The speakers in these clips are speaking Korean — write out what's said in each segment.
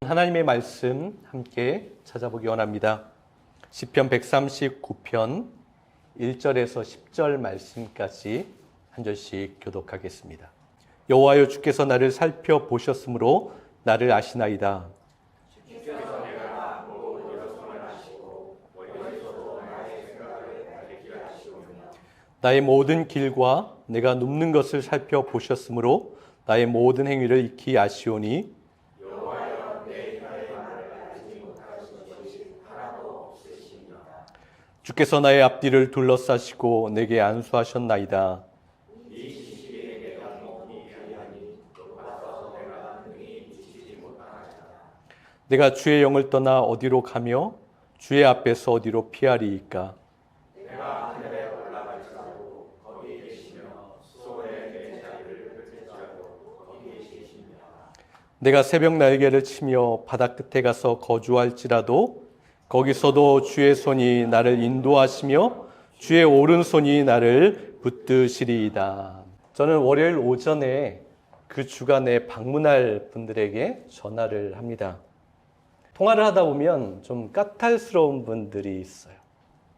하나님의 말씀 함께 찾아보기 원합니다. 시편 139편 1절에서 10절 말씀까지 한 절씩 교독하겠습니다. 여호와여, 주께서 나를 살펴보셨으므로 나를 아시나이다. 나의 모든 길과 내가 눕는 것을 살펴보셨으므로 나의 모든 행위를 익히 아시오니 주께서 나의 앞뒤를 둘러싸시고 내게 안수하셨나이다. 내가 주의 영을 떠나 어디로 가며 주의 앞에서 어디로 피하리이까? 내가 새벽 날개를 치며 바다 끝에 가서 거주할지라도 거기서도 주의 손이 나를 인도하시며 주의 오른손이 나를 붙드시리이다. 저는 월요일 오전에 그 주간에 방문할 분들에게 전화를 합니다. 통화를 하다 보면 좀 까탈스러운 분들이 있어요.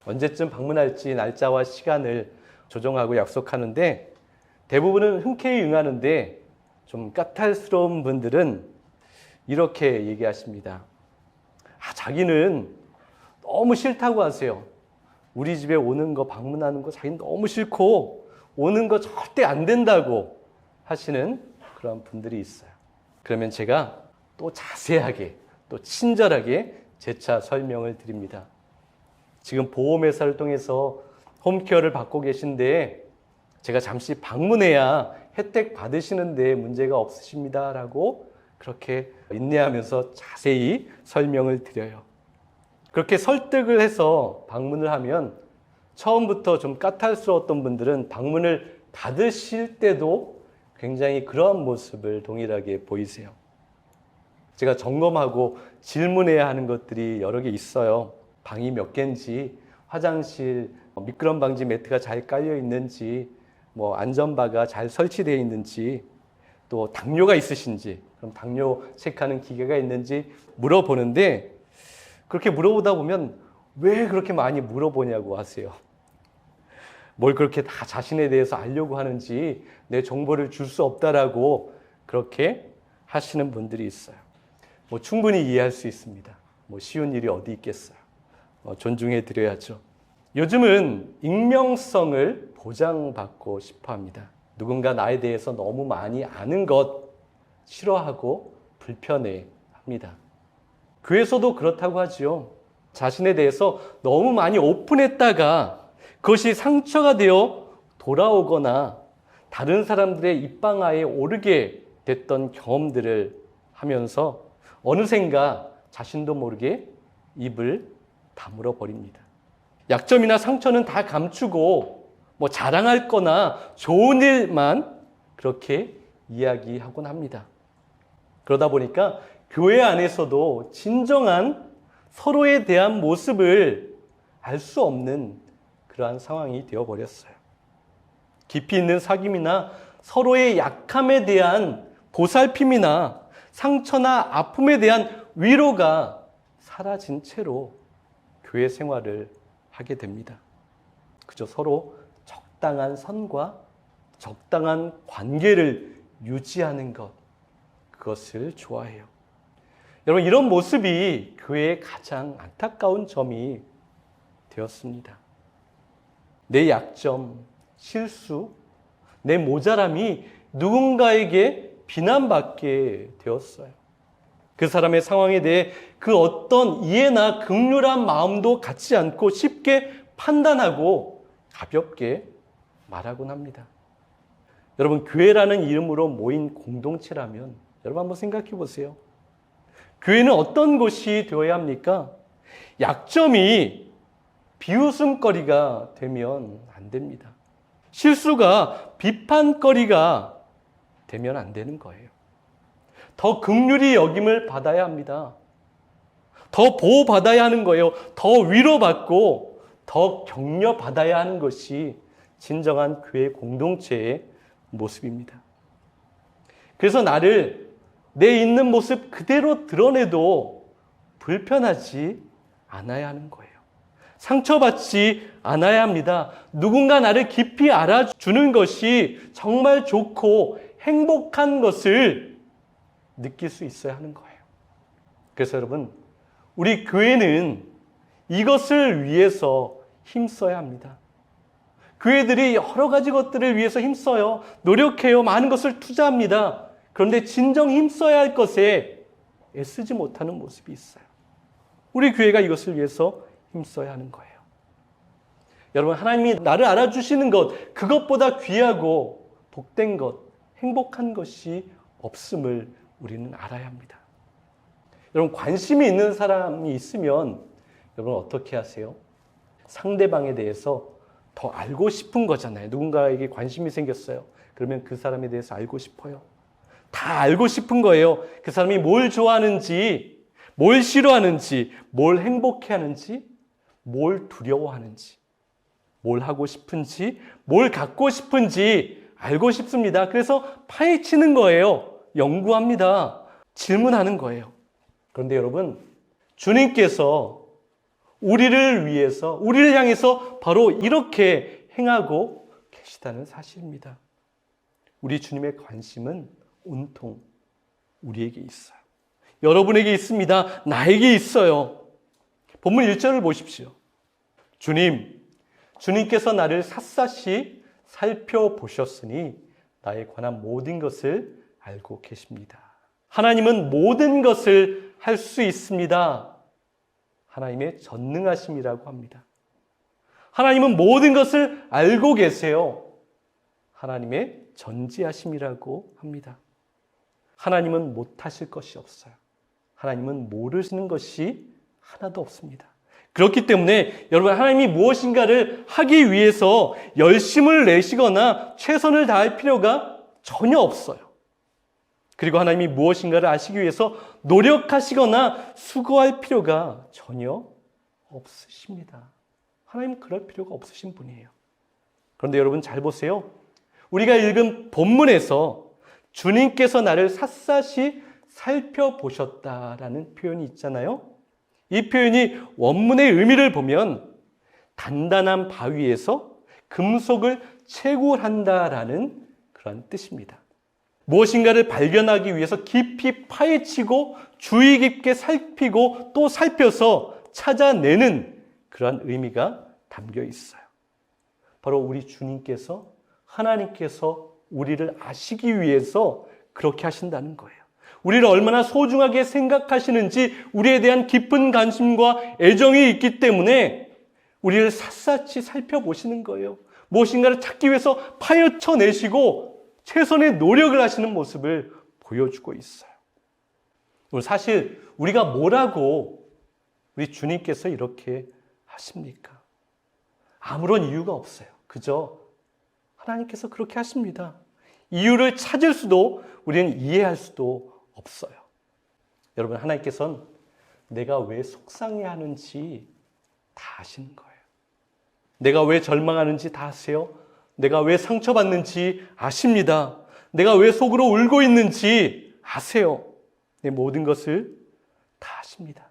언제쯤 방문할지 날짜와 시간을 조정하고 약속하는데 대부분은 흔쾌히 응하는데 좀 까탈스러운 분들은 이렇게 얘기하십니다. 자기는 너무 싫다고 하세요. 우리 집에 오는 거, 방문하는 거 자기는 너무 싫고 오는 거 절대 안 된다고 하시는 그런 분들이 있어요. 그러면 제가 또 자세하게, 또 친절하게 재차 설명을 드립니다. 지금 보험회사를 통해서 홈케어를 받고 계신데 제가 잠시 방문해야 혜택 받으시는데 문제가 없으십니다 라고 그렇게 인내하면서 자세히 설명을 드려요. 그렇게 설득을 해서 방문을 하면 처음부터 좀 까탈스러웠던 분들은 방문을 받으실 때도 굉장히 그러한 모습을 동일하게 보이세요. 제가 점검하고 질문해야 하는 것들이 여러 개 있어요. 방이 몇 개인지, 화장실, 미끄럼 방지 매트가 잘 깔려 있는지, 안전바가 잘 설치되어 있는지, 또 당뇨가 있으신지, 그럼 당뇨 체크하는 기계가 있는지 물어보는데 그렇게 물어보다 보면 왜 그렇게 많이 물어보냐고 하세요. 뭘 그렇게 다 자신에 대해서 알려고 하는지 내 정보를 줄 수 없다라고 그렇게 하시는 분들이 있어요. 충분히 이해할 수 있습니다. 쉬운 일이 어디 있겠어요. 존중해 드려야죠. 요즘은 익명성을 보장받고 싶어 합니다. 누군가 나에 대해서 너무 많이 아는 것 싫어하고 불편해 합니다. 교회에서도 그렇다고 하죠. 자신에 대해서 너무 많이 오픈했다가 그것이 상처가 되어 돌아오거나 다른 사람들의 입방아에 오르게 됐던 경험들을 하면서 어느샌가 자신도 모르게 입을 다물어 버립니다. 약점이나 상처는 다 감추고 자랑할 거나 좋은 일만 그렇게 이야기하곤 합니다. 그러다 보니까 교회 안에서도 진정한 서로에 대한 모습을 알 수 없는 그러한 상황이 되어버렸어요. 깊이 있는 사귐이나 서로의 약함에 대한 보살핌이나 상처나 아픔에 대한 위로가 사라진 채로 교회 생활을 하게 됩니다. 그저 서로 적당한 선과 적당한 관계를 유지하는 것, 그것을 좋아해요. 여러분, 이런 모습이 교회의 가장 안타까운 점이 되었습니다. 내 약점, 실수, 내 모자람이 누군가에게 비난받게 되었어요. 그 사람의 상황에 대해 그 어떤 이해나 긍휼한 마음도 갖지 않고 쉽게 판단하고 가볍게 말하곤 합니다. 여러분, 교회라는 이름으로 모인 공동체라면 여러분 한번 생각해 보세요. 교회는 어떤 곳이 되어야 합니까? 약점이 비웃음거리가 되면 안 됩니다. 실수가 비판거리가 되면 안 되는 거예요. 더 긍휼히 여김을 받아야 합니다. 더 보호받아야 하는 거예요. 더 위로받고 더 격려받아야 하는 것이 진정한 교회 공동체의 모습입니다. 그래서 나를 내 있는 모습 그대로 드러내도 불편하지 않아야 하는 거예요. 상처받지 않아야 합니다. 누군가 나를 깊이 알아주는 것이 정말 좋고 행복한 것을 느낄 수 있어야 하는 거예요. 그래서 여러분, 우리 교회는 이것을 위해서 힘써야 합니다. 교회들이 여러 가지 것들을 위해서 힘써요. 노력해요. 많은 것을 투자합니다. 그런데 진정 힘써야 할 것에 애쓰지 못하는 모습이 있어요. 우리 교회가 이것을 위해서 힘써야 하는 거예요. 여러분, 하나님이 나를 알아주시는 것, 그것보다 귀하고 복된 것, 행복한 것이 없음을 우리는 알아야 합니다. 여러분, 관심이 있는 사람이 있으면 여러분 어떻게 하세요? 상대방에 대해서 더 알고 싶은 거잖아요. 누군가에게 관심이 생겼어요. 그러면 그 사람에 대해서 알고 싶어요. 다 알고 싶은 거예요. 그 사람이 뭘 좋아하는지, 뭘 싫어하는지, 뭘 행복해하는지, 뭘 두려워하는지, 뭘 하고 싶은지, 뭘 갖고 싶은지 알고 싶습니다. 그래서 파헤치는 거예요. 연구합니다. 질문하는 거예요. 그런데 여러분, 주님께서 우리를 위해서, 우리를 향해서 바로 이렇게 행하고 계시다는 사실입니다. 우리 주님의 관심은 온통 우리에게 있어요. 여러분에게 있습니다. 나에게 있어요. 본문 1절을 보십시오. 주님께서 나를 샅샅이 살펴보셨으니 나에 관한 모든 것을 알고 계십니다. 하나님은 모든 것을 할 수 있습니다. 하나님의 전능하심이라고 합니다. 하나님은 모든 것을 알고 계세요. 하나님의 전지하심이라고 합니다. 하나님은 못하실 것이 없어요. 하나님은 모르시는 것이 하나도 없습니다. 그렇기 때문에 여러분, 하나님이 무엇인가를 하기 위해서 열심을 내시거나 최선을 다할 필요가 전혀 없어요. 그리고 하나님이 무엇인가를 아시기 위해서 노력하시거나 수고할 필요가 전혀 없으십니다. 하나님은 그럴 필요가 없으신 분이에요. 그런데 여러분 잘 보세요. 우리가 읽은 본문에서 주님께서 나를 샅샅이 살펴보셨다라는 표현이 있잖아요. 이 표현이 원문의 의미를 보면 단단한 바위에서 금속을 채굴한다라는 그런 뜻입니다. 무엇인가를 발견하기 위해서 깊이 파헤치고 주의 깊게 살피고 또 살펴서 찾아내는 그런 의미가 담겨 있어요. 바로 우리 주님께서, 하나님께서 우리를 아시기 위해서 그렇게 하신다는 거예요. 우리를 얼마나 소중하게 생각하시는지 우리에 대한 깊은 관심과 애정이 있기 때문에 우리를 샅샅이 살펴보시는 거예요. 무엇인가를 찾기 위해서 파헤쳐내시고 최선의 노력을 하시는 모습을 보여주고 있어요. 사실 우리가 뭐라고 우리 주님께서 이렇게 하십니까? 아무런 이유가 없어요. 그저 하나님께서 그렇게 하십니다. 이유를 찾을 수도 우리는 이해할 수도 없어요. 여러분, 하나님께서는 내가 왜 속상해하는지 다 아시는 거예요. 내가 왜 절망하는지 다 아세요. 내가 왜 상처받는지 아십니다. 내가 왜 속으로 울고 있는지 아세요. 내 모든 것을 다 아십니다.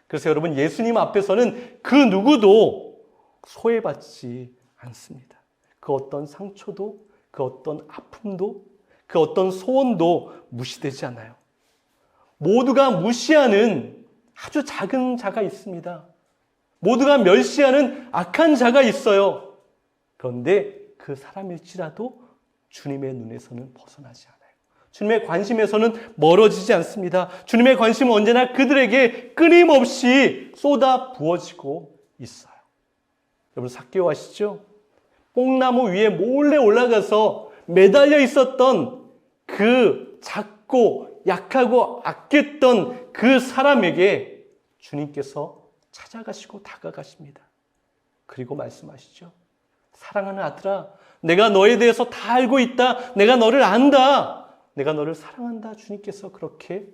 그래서 여러분, 예수님 앞에서는 그 누구도 소외받지 않습니다. 그 어떤 상처도, 그 어떤 아픔도, 그 어떤 소원도 무시되지 않아요. 모두가 무시하는 아주 작은 자가 있습니다. 모두가 멸시하는 악한 자가 있어요. 그런데 그 사람일지라도 주님의 눈에서는 벗어나지 않아요. 주님의 관심에서는 멀어지지 않습니다. 주님의 관심은 언제나 그들에게 끊임없이 쏟아 부어지고 있어요. 여러분, 삭개오 아시죠? 뽕나무 위에 몰래 올라가서 매달려 있었던 그 작고 약하고 악했던 그 사람에게 주님께서 찾아가시고 다가가십니다. 그리고 말씀하시죠. 사랑하는 아들아, 내가 너에 대해서 다 알고 있다. 내가 너를 안다. 내가 너를 사랑한다. 주님께서 그렇게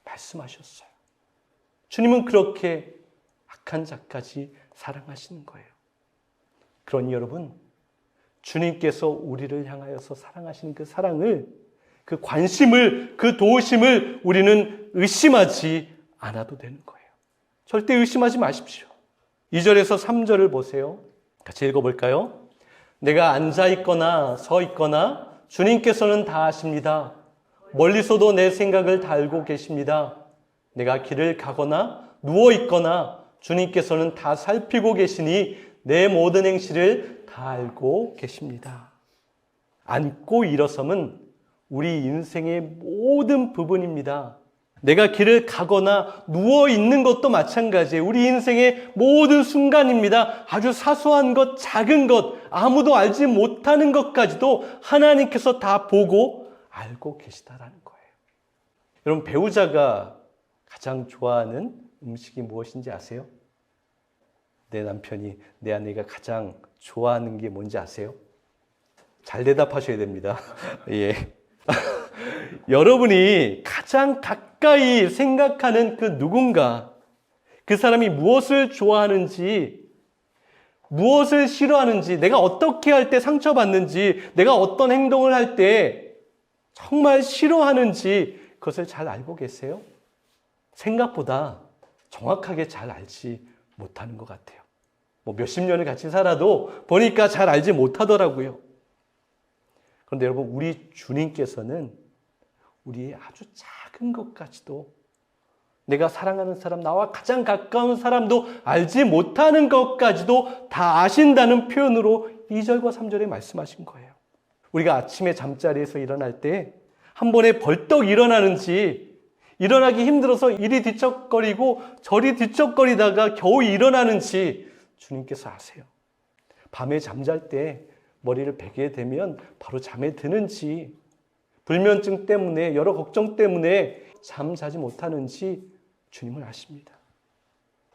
말씀하셨어요. 주님은 그렇게 악한 자까지 사랑하시는 거예요. 그러니 여러분, 주님께서 우리를 향하여서 사랑하시는 그 사랑을 그 관심을, 그 도우심을 우리는 의심하지 않아도 되는 거예요. 절대 의심하지 마십시오. 2절에서 3절을 보세요. 같이 읽어볼까요? 내가 앉아있거나 서있거나 주님께서는 다 아십니다. 멀리서도 내 생각을 다 알고 계십니다. 내가 길을 가거나 누워있거나 주님께서는 다 살피고 계시니 내 모든 행실을 다 알고 계십니다. 앉고 일어섬은 우리 인생의 모든 부분입니다. 내가 길을 가거나 누워있는 것도 마찬가지예요. 우리 인생의 모든 순간입니다. 아주 사소한 것, 작은 것, 아무도 알지 못하는 것까지도 하나님께서 다 보고 알고 계시다라는 거예요. 여러분, 배우자가 가장 좋아하는 음식이 무엇인지 아세요? 내 남편이, 내 아내가 가장 좋아하는 게 뭔지 아세요? 잘 대답하셔야 됩니다. 예. 여러분이 가장 가까이 생각하는 그 누군가, 그 사람이 무엇을 좋아하는지, 무엇을 싫어하는지, 내가 어떻게 할 때 상처받는지, 내가 어떤 행동을 할 때 정말 싫어하는지 그것을 잘 알고 계세요? 생각보다 정확하게 잘 알지 못하는 것 같아요. 뭐 몇십 년을 같이 살아도 보니까 잘 알지 못하더라고요. 그런데 여러분, 우리 주님께서는 우리의 아주 작은 것까지도, 내가 사랑하는 사람, 나와 가장 가까운 사람도 알지 못하는 것까지도 다 아신다는 표현으로 2절과 3절에 말씀하신 거예요. 우리가 아침에 잠자리에서 일어날 때 한 번에 벌떡 일어나는지, 일어나기 힘들어서 이리 뒤척거리고 저리 뒤척거리다가 겨우 일어나는지 주님께서 아세요. 밤에 잠잘 때 머리를 베게 되면 바로 잠에 드는지, 불면증 때문에, 여러 걱정 때문에 잠자지 못하는지 주님은 아십니다.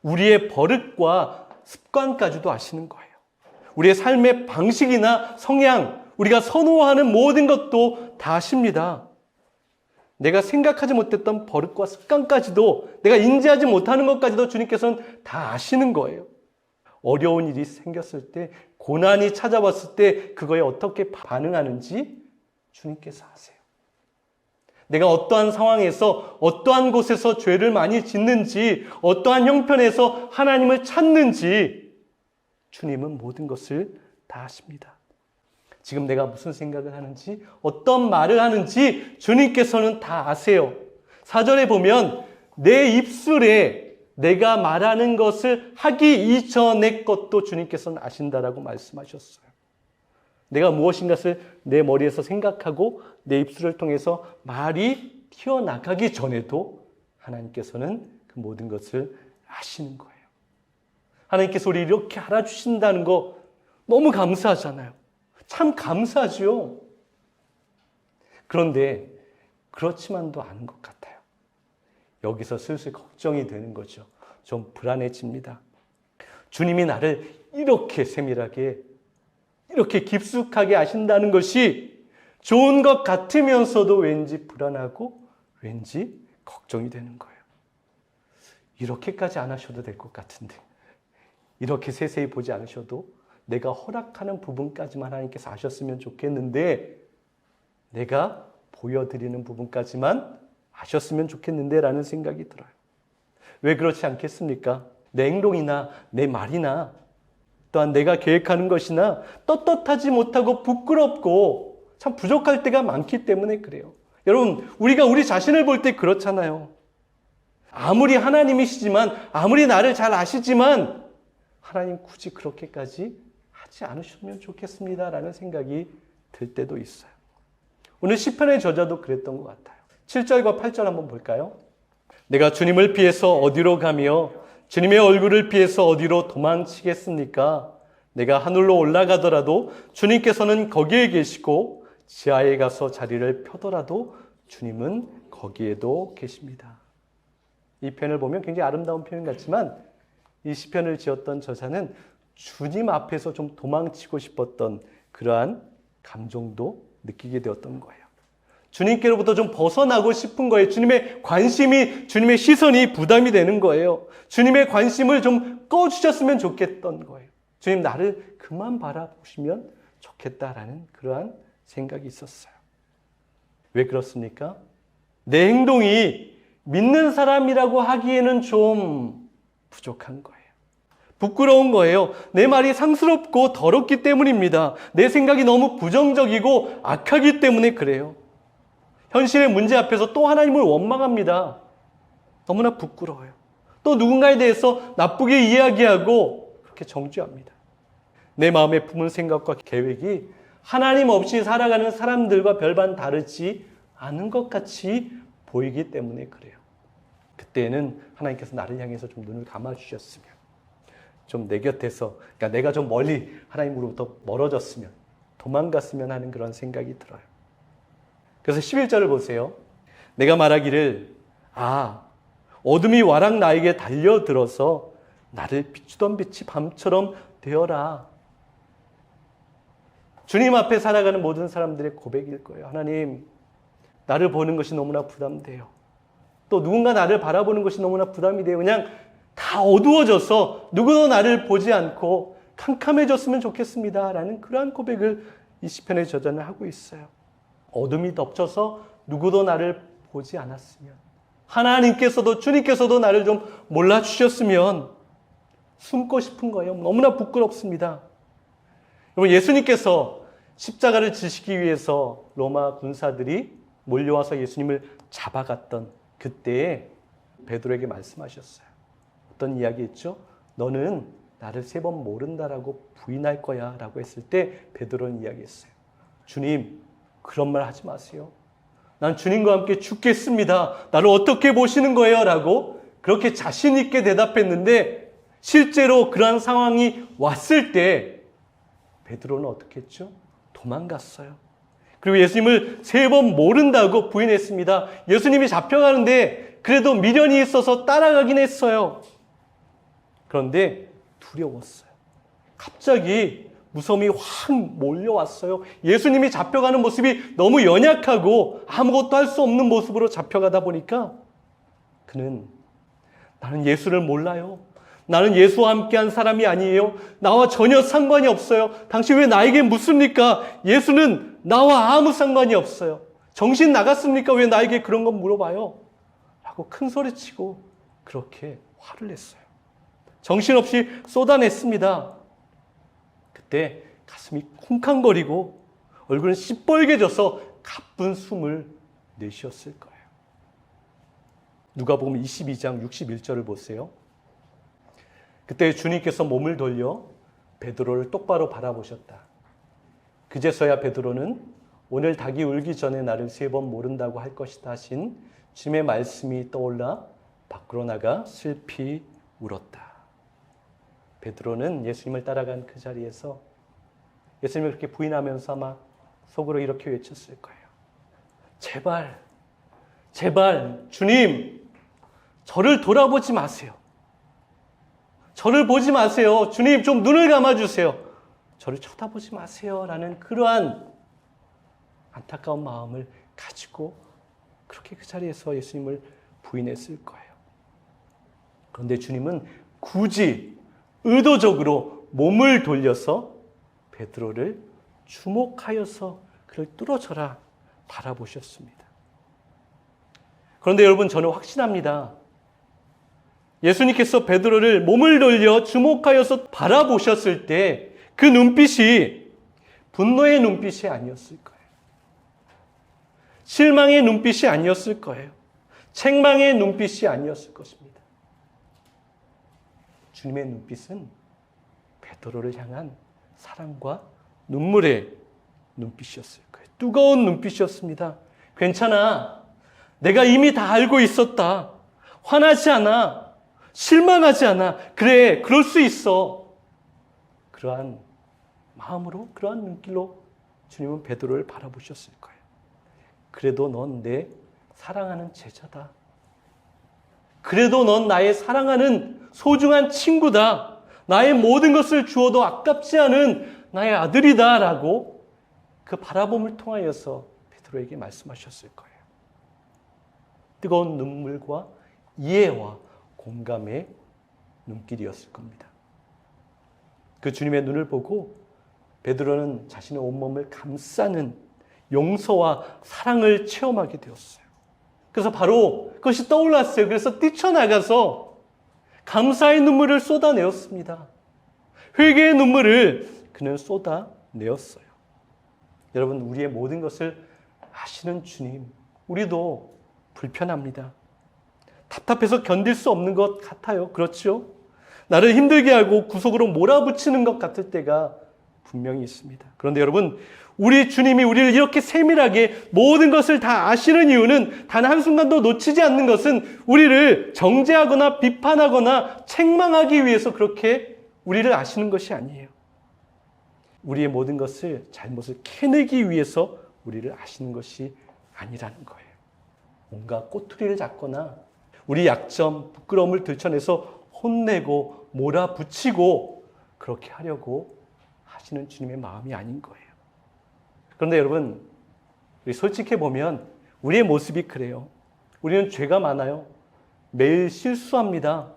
우리의 버릇과 습관까지도 아시는 거예요. 우리의 삶의 방식이나 성향, 우리가 선호하는 모든 것도 다 아십니다. 내가 생각하지 못했던 버릇과 습관까지도, 내가 인지하지 못하는 것까지도 주님께서는 다 아시는 거예요. 어려운 일이 생겼을 때, 고난이 찾아왔을 때 그거에 어떻게 반응하는지 주님께서 아세요. 내가 어떠한 상황에서, 어떠한 곳에서 죄를 많이 짓는지, 어떠한 형편에서 하나님을 찾는지 주님은 모든 것을 다 아십니다. 지금 내가 무슨 생각을 하는지, 어떤 말을 하는지 주님께서는 다 아세요. 4절에 보면 내 입술에 내가 말하는 것을 하기 이전의 것도 주님께서는 아신다라고 말씀하셨어요. 내가 무엇인가를 내 머리에서 생각하고 내 입술을 통해서 말이 튀어나가기 전에도 하나님께서는 그 모든 것을 아시는 거예요. 하나님께서 우리 이렇게 알아주신다는 거 너무 감사하잖아요. 참 감사하죠. 그런데 그렇지만도 않은 것 같아요. 여기서 슬슬 걱정이 되는 거죠. 좀 불안해집니다. 주님이 나를 이렇게 세밀하게, 이렇게 깊숙하게 아신다는 것이 좋은 것 같으면서도 왠지 불안하고 왠지 걱정이 되는 거예요. 이렇게까지 안 하셔도 될 것 같은데, 이렇게 세세히 보지 않으셔도 내가 허락하는 부분까지만 하나님께서 아셨으면 좋겠는데, 내가 보여드리는 부분까지만 아셨으면 좋겠는데 라는 생각이 들어요. 왜 그렇지 않겠습니까? 내 행동이나 내 말이나 또한 내가 계획하는 것이나 떳떳하지 못하고 부끄럽고 참 부족할 때가 많기 때문에 그래요. 여러분, 우리가 우리 자신을 볼 때 그렇잖아요. 아무리 하나님이시지만, 아무리 나를 잘 아시지만 하나님 굳이 그렇게까지 하지 않으셨으면 좋겠습니다라는 생각이 들 때도 있어요. 오늘 시편의 저자도 그랬던 것 같아요. 7절과 8절 한번 볼까요? 내가 주님을 피해서 어디로 가며 주님의 얼굴을 피해서 어디로 도망치겠습니까? 내가 하늘로 올라가더라도 주님께서는 거기에 계시고 지하에 가서 자리를 펴더라도 주님은 거기에도 계십니다. 이 편을 보면 굉장히 아름다운 표현 같지만 이 시편을 지었던 저자는 주님 앞에서 좀 도망치고 싶었던 그러한 감정도 느끼게 되었던 거예요. 주님께로부터 좀 벗어나고 싶은 거예요. 주님의 관심이, 주님의 시선이 부담이 되는 거예요. 주님의 관심을 좀 꺼주셨으면 좋겠던 거예요. 주님, 나를 그만 바라보시면 좋겠다라는 그러한 생각이 있었어요. 왜 그렇습니까? 내 행동이 믿는 사람이라고 하기에는 좀 부족한 거예요. 부끄러운 거예요. 내 말이 상스럽고 더럽기 때문입니다. 내 생각이 너무 부정적이고 악하기 때문에 그래요. 현실의 문제 앞에서 또 하나님을 원망합니다. 너무나 부끄러워요. 또 누군가에 대해서 나쁘게 이야기하고 그렇게 정죄합니다. 내 마음에 품은 생각과 계획이 하나님 없이 살아가는 사람들과 별반 다르지 않은 것 같이 보이기 때문에 그래요. 그때는 하나님께서 나를 향해서 좀 눈을 감아주셨으면, 좀 내 곁에서, 그러니까 내가 좀 멀리 하나님으로부터 멀어졌으면, 도망갔으면 하는 그런 생각이 들어요. 그래서 11절을 보세요. 내가 말하기를 어둠이 와락 나에게 달려들어서 나를 비추던 빛이 밤처럼 되어라. 주님 앞에 살아가는 모든 사람들의 고백일 거예요. 하나님, 나를 보는 것이 너무나 부담돼요. 또 누군가 나를 바라보는 것이 너무나 부담이 돼요. 그냥 다 어두워져서 누구도 나를 보지 않고 캄캄해졌으면 좋겠습니다. 라는 그러한 고백을 이 시편의 저자는 하고 있어요. 어둠이 덮쳐서 누구도 나를 보지 않았으면, 하나님께서도 주님께서도 나를 좀 몰라주셨으면 숨고 싶은 거예요. 너무나 부끄럽습니다. 여러분, 예수님께서 십자가를 지시기 위해서 로마 군사들이 몰려와서 예수님을 잡아갔던 그때에 베드로에게 말씀하셨어요. 어떤 이야기 했죠? 너는 나를 3번 모른다라고 부인할 거야 라고 했을 때 베드로는 이야기했어요. 주님, 그런 말 하지 마세요. 난 주님과 함께 죽겠습니다. 나를 어떻게 보시는 거예요? 라고 그렇게 자신 있게 대답했는데, 실제로 그러한 상황이 왔을 때 베드로는 어떻게 했죠? 도망갔어요. 그리고 예수님을 3번 모른다고 부인했습니다. 예수님이 잡혀가는데 그래도 미련이 있어서 따라가긴 했어요. 그런데 두려웠어요. 갑자기 무서움이 확 몰려왔어요. 예수님이 잡혀가는 모습이 너무 연약하고 아무것도 할 수 없는 모습으로 잡혀가다 보니까 그는, 나는 예수를 몰라요. 나는 예수와 함께한 사람이 아니에요. 나와 전혀 상관이 없어요. 당신 왜 나에게 묻습니까? 예수는 나와 아무 상관이 없어요. 정신 나갔습니까? 왜 나에게 그런 건 물어봐요? 라고 큰 소리치고 그렇게 화를 냈어요. 정신없이 쏟아냈습니다. 그때 가슴이 쿵쾅거리고 얼굴은 시뻘개져서 가쁜 숨을 내쉬었을 거예요. 누가복음 22장 61절을 보세요. 그때 주님께서 몸을 돌려 베드로를 똑바로 바라보셨다. 그제서야 베드로는 오늘 닭이 울기 전에 나를 3번 모른다고 할 것이다 하신 주님의 말씀이 떠올라 밖으로 나가 슬피 울었다. 베드로는 예수님을 따라간 그 자리에서 예수님을 그렇게 부인하면서 아마 속으로 이렇게 외쳤을 거예요. 제발, 제발 주님, 저를 돌아보지 마세요. 저를 보지 마세요. 주님, 좀 눈을 감아주세요. 저를 쳐다보지 마세요. 라는 그러한 안타까운 마음을 가지고 그렇게 그 자리에서 예수님을 부인했을 거예요. 그런데 주님은 굳이 의도적으로 몸을 돌려서 베드로를 주목하여서 그를 뚫어져라 바라보셨습니다. 그런데 여러분, 저는 확신합니다. 예수님께서 베드로를 몸을 돌려 주목하여서 바라보셨을 때 그 눈빛이 분노의 눈빛이 아니었을 거예요. 실망의 눈빛이 아니었을 거예요. 책망의 눈빛이 아니었을 것입니다. 주님의 눈빛은 베드로를 향한 사랑과 눈물의 눈빛이었을 거예요. 뜨거운 눈빛이었습니다. 괜찮아. 내가 이미 다 알고 있었다. 화나지 않아. 실망하지 않아. 그래, 그럴 수 있어. 그러한 마음으로, 그러한 눈길로 주님은 베드로를 바라보셨을 거예요. 그래도 넌 내 사랑하는 제자다. 그래도 넌 나의 사랑하는 소중한 친구다. 나의 모든 것을 주어도 아깝지 않은 나의 아들이다. 라고 그 바라봄을 통하여서 베드로에게 말씀하셨을 거예요. 뜨거운 눈물과 이해와 공감의 눈길이었을 겁니다. 그 주님의 눈을 보고 베드로는 자신의 온몸을 감싸는 용서와 사랑을 체험하게 되었어요. 그래서 바로 그것이 떠올랐어요. 그래서 뛰쳐나가서 감사의 눈물을 쏟아내었습니다. 회개의 눈물을 그는 쏟아내었어요. 여러분, 우리의 모든 것을 아시는 주님, 우리도 불편합니다. 답답해서 견딜 수 없는 것 같아요. 그렇죠? 나를 힘들게 하고 구속으로 몰아붙이는 것 같을 때가 분명히 있습니다. 그런데 여러분, 우리 주님이 우리를 이렇게 세밀하게 모든 것을 다 아시는 이유는 단 한순간도 놓치지 않는 것은 우리를 정죄하거나 비판하거나 책망하기 위해서 그렇게 우리를 아시는 것이 아니에요. 우리의 모든 것을 잘못을 캐내기 위해서 우리를 아시는 것이 아니라는 거예요. 뭔가 꼬투리를 잡거나 우리 약점, 부끄러움을 들춰내서 혼내고 몰아붙이고 그렇게 하려고 하시는 주님의 마음이 아닌 거예요. 그런데 여러분, 우리 솔직해 보면 우리의 모습이 그래요. 우리는 죄가 많아요. 매일 실수합니다.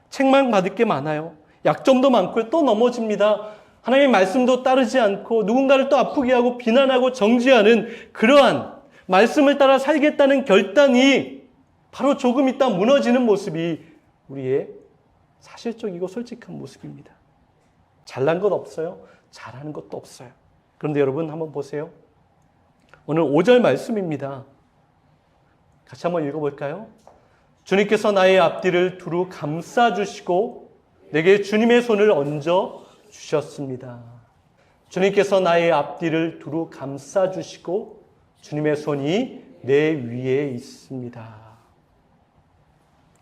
책망받을 게 많아요. 약점도 많고요. 또 넘어집니다. 하나님의 말씀도 따르지 않고 누군가를 또 아프게 하고 비난하고 정죄하는 그러한 말씀을 따라 살겠다는 결단이 바로 조금 있다 무너지는 모습이 우리의 사실적이고 솔직한 모습입니다. 잘난 것 없어요. 잘하는 것도 없어요. 그런데 여러분 한번 보세요. 오늘 5절 말씀입니다. 같이 한번 읽어볼까요? 주님께서 나의 앞뒤를 두루 감싸주시고 내게 주님의 손을 얹어 주셨습니다. 주님께서 나의 앞뒤를 두루 감싸주시고 주님의 손이 내 위에 있습니다.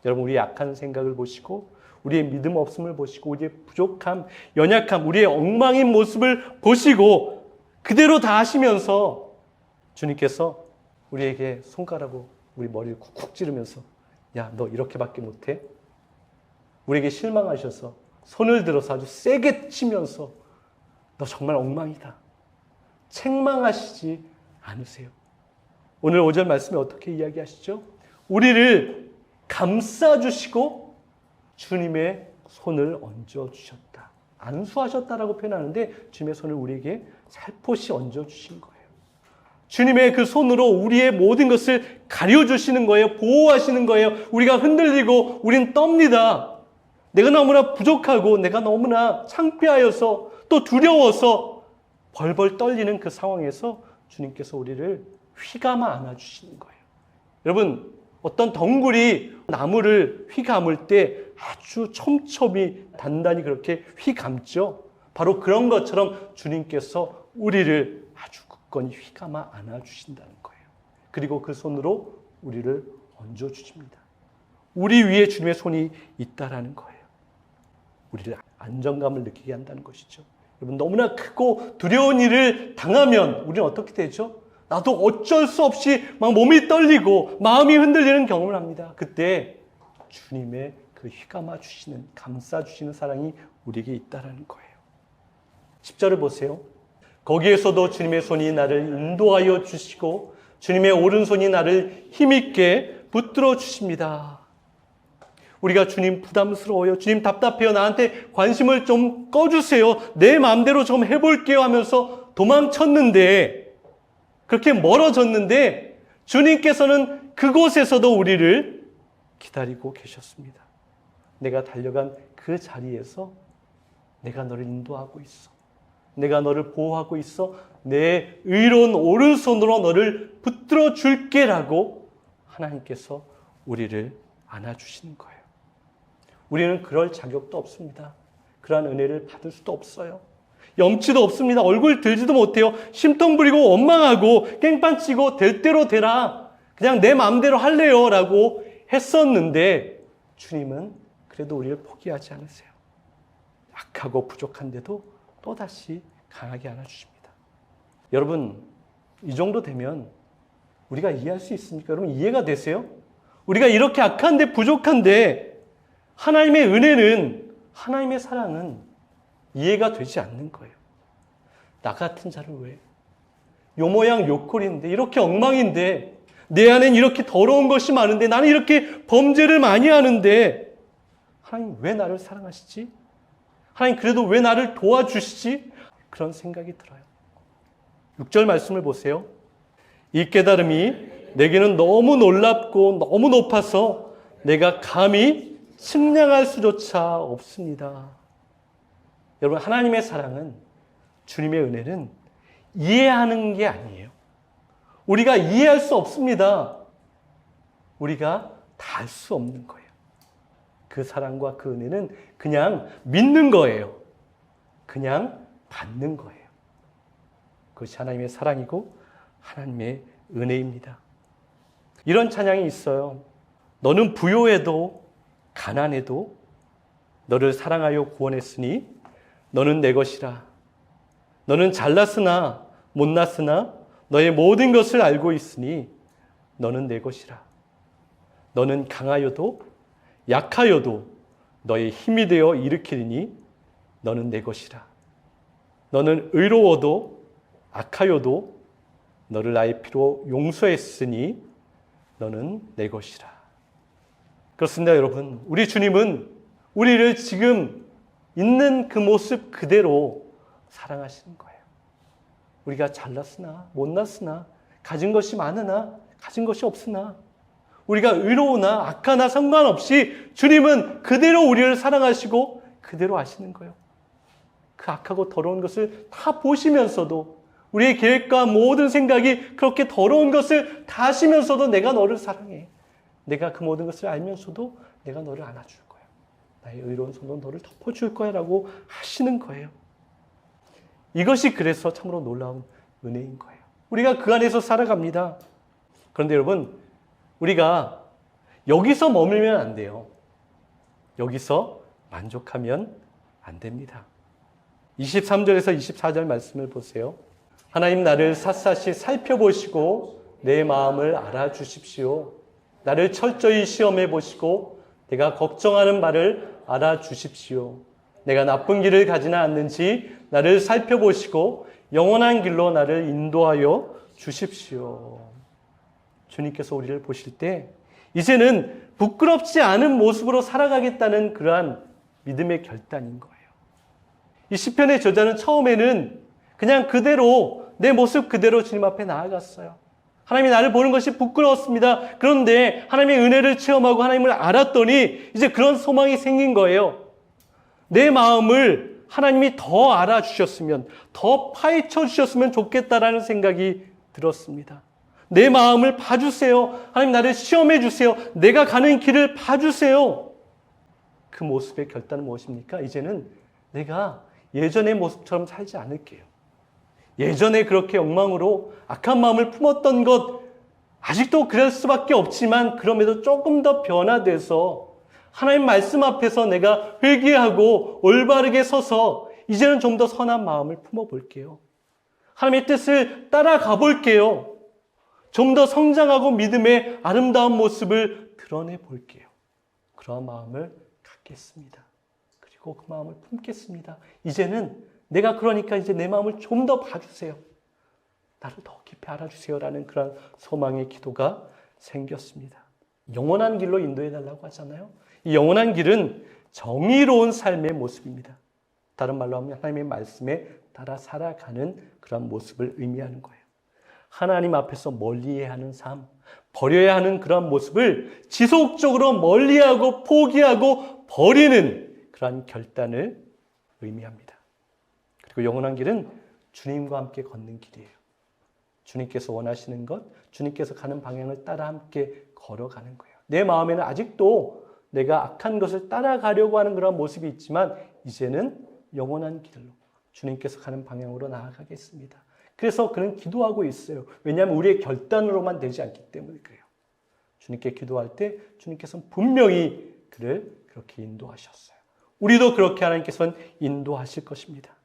여러분, 우리의 약한 생각을 보시고 우리의 믿음 없음을 보시고 우리의 부족함, 연약함, 우리의 엉망인 모습을 보시고 그대로 다 하시면서 주님께서 우리에게 손가락으로 우리 머리를 쿡쿡 찌르면서 야, 너 이렇게밖에 못해? 우리에게 실망하셔서 손을 들어서 아주 세게 치면서 너 정말 엉망이다. 책망하시지 않으세요. 오늘 5절 말씀에 어떻게 이야기하시죠? 우리를 감싸주시고 주님의 손을 얹어주셨다. 안수하셨다라고 표현하는데 주님의 손을 우리에게 살포시 얹어주신 거예요. 주님의 그 손으로 우리의 모든 것을 가려주시는 거예요. 보호하시는 거예요. 우리가 흔들리고 우린 떱니다. 내가 너무나 부족하고 내가 너무나 창피하여서 또 두려워서 벌벌 떨리는 그 상황에서 주님께서 우리를 휘감아 안아주시는 거예요. 여러분, 어떤 덩굴이 나무를 휘감을 때 아주 촘촘히 단단히 그렇게 휘감죠. 바로 그런 것처럼 주님께서 우리를 아주 굳건히 휘감아 안아주신다는 거예요. 그리고 그 손으로 우리를 얹어주십니다. 우리 위에 주님의 손이 있다라는 거예요. 우리를 안정감을 느끼게 한다는 것이죠. 여러분, 너무나 크고 두려운 일을 당하면 우리는 어떻게 되죠? 나도 어쩔 수 없이 막 몸이 떨리고 마음이 흔들리는 경험을 합니다. 그때 주님의 그 휘감아 주시는, 감싸 주시는 사랑이 우리에게 있다라는 거예요. 10절을 보세요. 거기에서도 주님의 손이 나를 인도하여 주시고 주님의 오른손이 나를 힘있게 붙들어 주십니다. 우리가 주님 부담스러워요. 주님 답답해요. 나한테 관심을 좀 꺼주세요. 내 마음대로 좀 해볼게요 하면서 도망쳤는데, 그렇게 멀어졌는데 주님께서는 그곳에서도 우리를 기다리고 계셨습니다. 내가 달려간 그 자리에서 내가 너를 인도하고 있어. 내가 너를 보호하고 있어. 내 의로운 오른손으로 너를 붙들어 줄게라고 하나님께서 우리를 안아주시는 거예요. 우리는 그럴 자격도 없습니다. 그러한 은혜를 받을 수도 없어요. 염치도 없습니다. 얼굴 들지도 못해요. 심통 부리고 원망하고 깽판치고 될 대로 되라. 그냥 내 마음대로 할래요 라고 했었는데 주님은 그래도 우리를 포기하지 않으세요. 약하고 부족한데도 또다시 강하게 안아주십니다. 여러분, 이 정도 되면 우리가 이해할 수 있습니까? 여러분, 이해가 되세요? 우리가 이렇게 악한데 부족한데 하나님의 은혜는, 하나님의 사랑은 이해가 되지 않는 거예요. 나 같은 자를 왜? 요 모양 요 꼴인데, 이렇게 엉망인데, 내 안엔 이렇게 더러운 것이 많은데, 나는 이렇게 범죄를 많이 하는데 하나님 왜 나를 사랑하시지? 하나님 그래도 왜 나를 도와주시지? 그런 생각이 들어요. 6절 말씀을 보세요. 이 깨달음이 내게는 너무 놀랍고 너무 높아서 내가 감히 측량할 수조차 없습니다. 여러분, 하나님의 사랑은, 주님의 은혜는 이해하는 게 아니에요. 우리가 이해할 수 없습니다. 우리가 다 알 수 없는 거예요. 그 사랑과 그 은혜는 그냥 믿는 거예요. 그냥 받는 거예요. 그것이 하나님의 사랑이고 하나님의 은혜입니다. 이런 찬양이 있어요. 너는 부요해도 가난해도 너를 사랑하여 구원했으니 너는 내 것이라. 너는 잘났으나 못났으나 너의 모든 것을 알고 있으니 너는 내 것이라. 너는 강하여도 약하여도 너의 힘이 되어 일으키리니 너는 내 것이라. 너는 의로워도 악하여도 너를 나의 피로 용서했으니 너는 내 것이라. 그렇습니다, 여러분. 우리 주님은 우리를 지금 있는 그 모습 그대로 사랑하시는 거예요. 우리가 잘났으나 못났으나 가진 것이 많으나 가진 것이 없으나 우리가 의로우나 악하나 상관없이 주님은 그대로 우리를 사랑하시고 그대로 아시는 거예요. 그 악하고 더러운 것을 다 보시면서도 우리의 계획과 모든 생각이 그렇게 더러운 것을 다 아시면서도 내가 너를 사랑해. 내가 그 모든 것을 알면서도 내가 너를 안아줄 거야. 나의 의로운 손으로 너를 덮어줄 거야 라고 하시는 거예요. 이것이 그래서 참으로 놀라운 은혜인 거예요. 우리가 그 안에서 살아갑니다. 그런데 여러분, 우리가 여기서 머물면 안 돼요. 여기서 만족하면 안 됩니다. 23절에서 24절 말씀을 보세요. 하나님, 나를 샅샅이 살펴보시고 내 마음을 알아주십시오. 나를 철저히 시험해 보시고 내가 걱정하는 바를 알아주십시오. 내가 나쁜 길을 가지나 않는지 나를 살펴보시고 영원한 길로 나를 인도하여 주십시오. 주님께서 우리를 보실 때 이제는 부끄럽지 않은 모습으로 살아가겠다는 그러한 믿음의 결단인 거예요. 이 시편의 저자는 처음에는 그냥 그대로 내 모습 그대로 주님 앞에 나아갔어요. 하나님이 나를 보는 것이 부끄러웠습니다. 그런데 하나님의 은혜를 체험하고 하나님을 알았더니 이제 그런 소망이 생긴 거예요. 내 마음을 하나님이 더 알아주셨으면, 더 파헤쳐 주셨으면 좋겠다라는 생각이 들었습니다. 내 마음을 봐주세요. 하나님, 나를 시험해 주세요. 내가 가는 길을 봐주세요. 그 모습의 결단은 무엇입니까? 이제는 내가 예전의 모습처럼 살지 않을게요. 예전에 그렇게 엉망으로 악한 마음을 품었던 것, 아직도 그럴 수밖에 없지만 그럼에도 조금 더 변화돼서 하나님 말씀 앞에서 내가 회개하고 올바르게 서서 이제는 좀 더 선한 마음을 품어볼게요. 하나님의 뜻을 따라가 볼게요. 좀 더 성장하고 믿음의 아름다운 모습을 드러내 볼게요. 그러한 마음을 갖겠습니다. 그리고 그 마음을 품겠습니다. 이제는 내가 그러니까 이제 내 마음을 좀 더 봐주세요. 나를 더 깊이 알아주세요라는 그런 소망의 기도가 생겼습니다. 영원한 길로 인도해달라고 하잖아요. 이 영원한 길은 정의로운 삶의 모습입니다. 다른 말로 하면 하나님의 말씀에 따라 살아가는 그런 모습을 의미하는 거예요. 하나님 앞에서 멀리해야 하는 삶, 버려야 하는 그런 모습을 지속적으로 멀리하고 포기하고 버리는 그런 결단을 의미합니다. 그리고 영원한 길은 주님과 함께 걷는 길이에요. 주님께서 원하시는 것, 주님께서 가는 방향을 따라 함께 걸어가는 거예요. 내 마음에는 아직도 내가 악한 것을 따라가려고 하는 그런 모습이 있지만 이제는 영원한 길로 주님께서 가는 방향으로 나아가겠습니다. 그래서 그는 기도하고 있어요. 왜냐하면 우리의 결단으로만 되지 않기 때문에 그래요. 주님께 기도할 때 주님께서는 분명히 그를 그렇게 인도하셨어요. 우리도 그렇게 하나님께서는 인도하실 것입니다.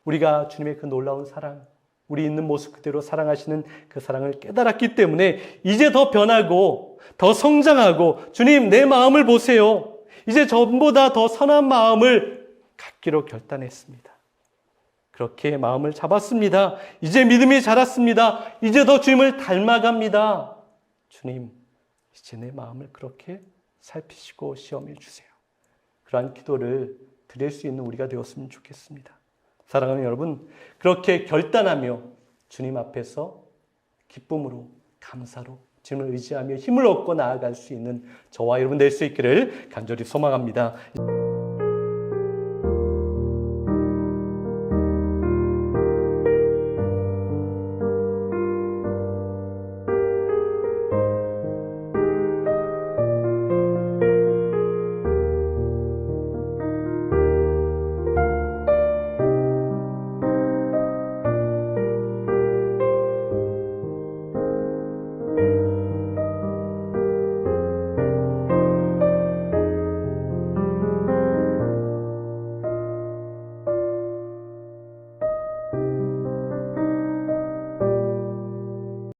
우리가 주님의 그 놀라운 사랑, 우리 있는 모습 그대로 사랑하시는 그 사랑을 깨달았기 때문에 이제 더 변하고 더 성장하고 주님 내 마음을 보세요. 이제 전보다 더 선한 마음을 갖기로 결단했습니다. 그렇게 마음을 잡았습니다. 이제 믿음이 자랐습니다. 이제 더 주님을 닮아갑니다. 주님, 이제 내 마음을 그렇게 살피시고 시험해 주세요. 그러한 기도를 드릴 수 있는 우리가 되었으면 좋겠습니다. 사랑하는 여러분, 그렇게 결단하며 주님 앞에서 기쁨으로, 감사로 주님을 의지하며 힘을 얻고 나아갈 수 있는 저와 여러분 될 수 있기를 간절히 소망합니다.